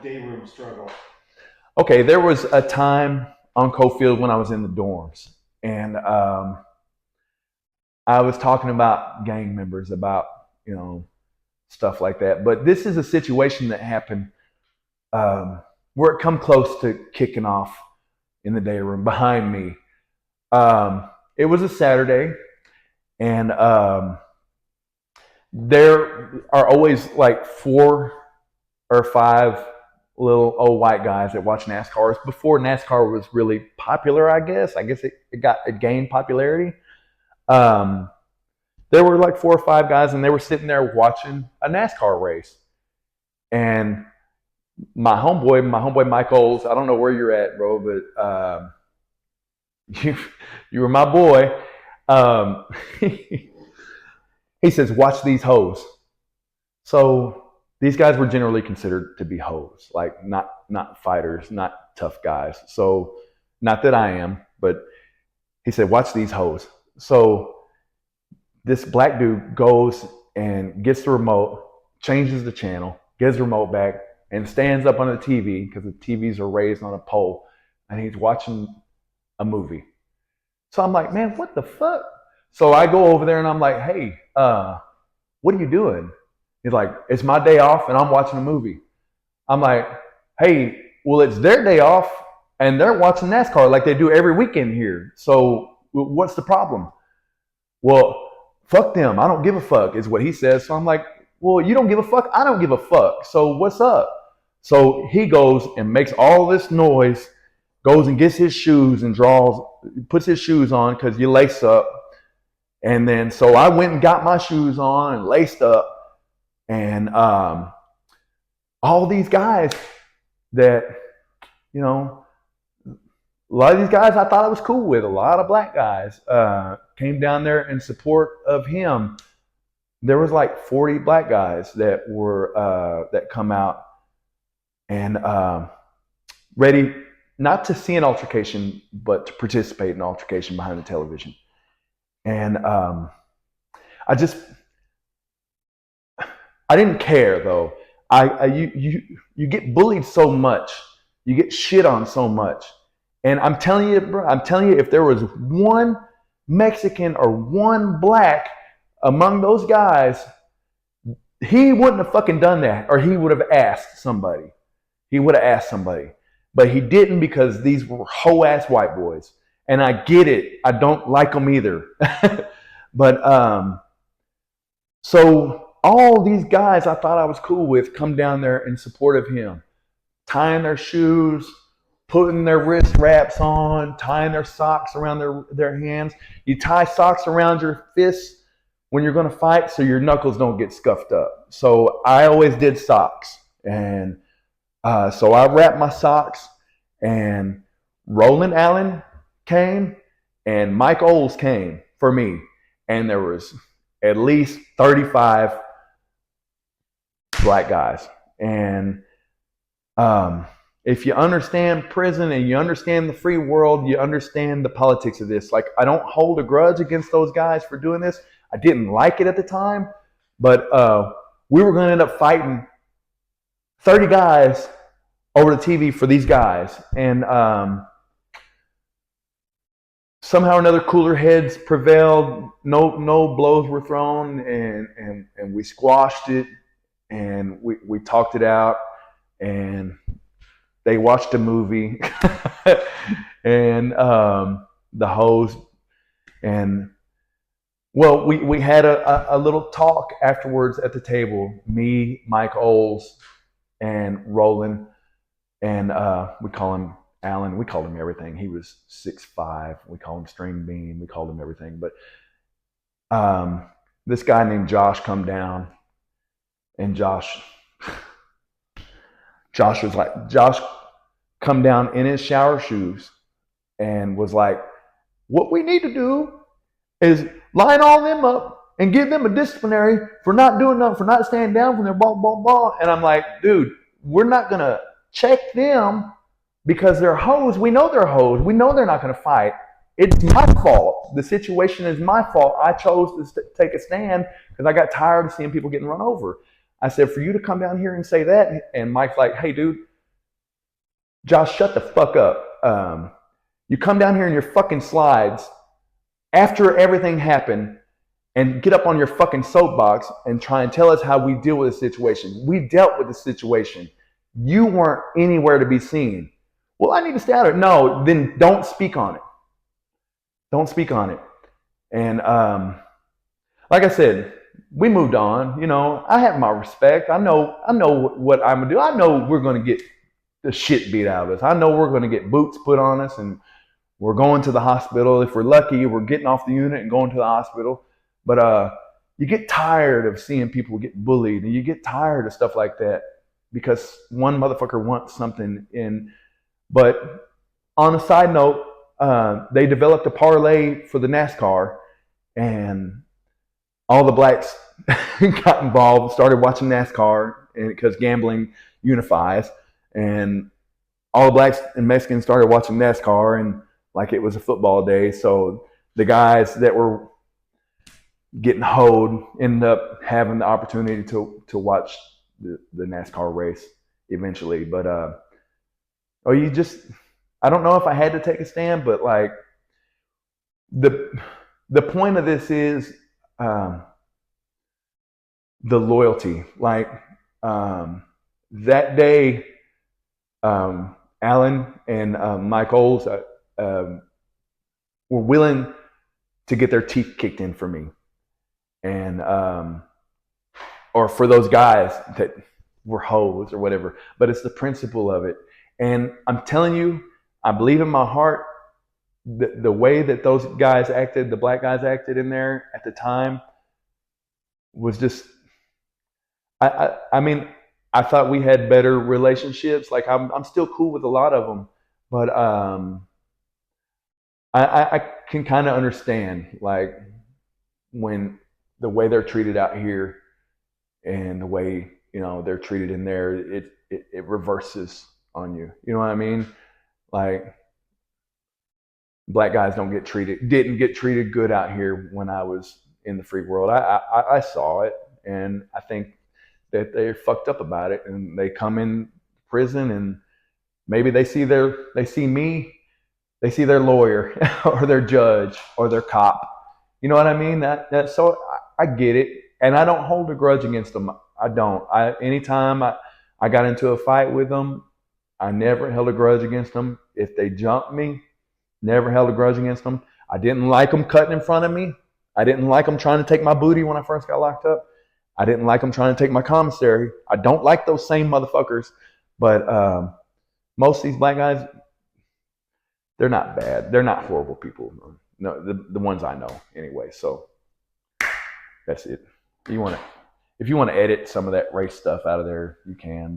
day room struggle? Okay, there was a time on Coffield when I was in the dorms, and I was talking about gang members, about you know stuff like that. But this is a situation that happened where it come close to kicking off in the day room behind me. It was a Saturday, and there are always like 4 or 5 little old white guys that watch NASCAR. Before NASCAR was really popular, I guess. It gained popularity. Um, there were like 4 or 5 guys, and they were sitting there watching a NASCAR race. And my homeboy Mike Oles, I don't know where you're at, bro, but you you were my boy. Um, he says, "Watch these hoes." So these guys were generally considered to be hoes, like not fighters, not tough guys. So not that I am, but he said, "Watch these hoes." So this black dude goes and gets the remote, changes the channel, gives the remote back, and stands up on the TV because the TVs are raised on a pole, and he's watching a movie. So I'm like, man, what the fuck? So I go over there and I'm like, hey, what are you doing? He's like, it's my day off and I'm watching a movie. I'm like, hey, well, it's their day off and they're watching NASCAR like they do every weekend here. So what's the problem? Well, fuck them. I don't give a fuck is what he says. So I'm like, well, you don't give a fuck. I don't give a fuck. So what's up? So he goes and makes all this noise, goes and gets his shoes and puts his shoes on because you lace up. And then so I went and got my shoes on and laced up. And all these guys that, you know, a lot of these guys I thought I was cool with, a lot of black guys came down there in support of him. There was like 40 black guys that come out and ready not to see an altercation, but to participate in an altercation behind the television. And I didn't care though. You get bullied so much, you get shit on so much, and I'm telling you, bro, if there was one Mexican or one black among those guys, he wouldn't have fucking done that, or he would have asked somebody. But he didn't because these were hoe ass white boys, and I get it. I don't like them either, but so all these guys I thought I was cool with come down there in support of him, tying their shoes, putting their wrist wraps on, tying their socks around their hands. You tie socks around your fists when you're going to fight so your knuckles don't get scuffed up. So I always did socks. And so I wrapped my socks, and Roland Allen came and Mike Oles came for me. And there was at least 35 black guys. And if you understand prison and you understand the free world, you understand the politics of this. Like, I don't hold a grudge against those guys for doing this. I didn't like it at the time, but we were going to end up fighting 30 guys over the TV for these guys. And somehow or another, cooler heads prevailed. No blows were thrown, and we squashed it, and we talked it out, and they watched a movie, and the host, and well, we had a little talk afterwards at the table. Me, Mike Oles, and Roland, and we call him Alan. We called him everything. He was 6'5". We called him String Bean. We called him everything. But this guy named Josh come down, and Josh come down in his shower shoes and was like, what we need to do is line all them up and give them a disciplinary for not doing nothing, for not standing down from their ball. And I'm like, dude, we're not going to check them because they're hoes. We know they're hoes. We know they're not going to fight. It's my fault. The situation is my fault. I chose to take a stand because I got tired of seeing people getting run over. I said, for you to come down here and say that, and Mike's like, hey, dude, Josh, shut the fuck up. You come down here in your fucking slides after everything happened and get up on your fucking soapbox and try and tell us how we deal with the situation. We dealt with the situation. You weren't anywhere to be seen. Well, I need to stay out of it. No, then don't speak on it. Don't speak on it. And like I said, we moved on. You know, I have my respect. I know what I'm gonna do. I know we're gonna get the shit beat out of us. I know we're gonna get boots put on us, and we're going to the hospital. If we're lucky, we're getting off the unit and going to the hospital. But you get tired of seeing people get bullied, and you get tired of stuff like that because one motherfucker wants something in. But on a side note, they developed a parlay for the NASCAR, and all the blacks got involved, started watching NASCAR, and because gambling unifies, and all the blacks and Mexicans started watching NASCAR, and like it was a football day. So the guys that were getting hoed ended up having the opportunity to watch the NASCAR race eventually. But I don't know if I had to take a stand, but like the point of this is the loyalty. Like that day, Alan and Mike Oles were willing to get their teeth kicked in for me, and or for those guys that were hoes or whatever. But it's the principle of it, and I'm telling you, I believe in my heart the way that those guys acted, the black guys acted in there at the time, was just. I mean, I thought we had better relationships. Like I'm still cool with a lot of them, but I can kind of understand like when the way they're treated out here and the way they're treated in there, it reverses on you. You know what I mean? Like black guys didn't get treated good out here when I was in the free world. I saw it, and I think that they're fucked up about it, and they come in prison and maybe they see me, they see their lawyer or their judge or their cop. You know what I mean? So I get it, and I don't hold a grudge against them. I don't. Anytime I got into a fight with them, I never held a grudge against them. If they jumped me, never held a grudge against them. I didn't like them cutting in front of me. I didn't like them trying to take my booty when I first got locked up. I didn't like them trying to take my commissary. I don't like those same motherfuckers. But most of these black guys, they're not bad. They're not horrible people. No, the ones I know anyway. So that's it. If you want to edit some of that race stuff out of there, you can.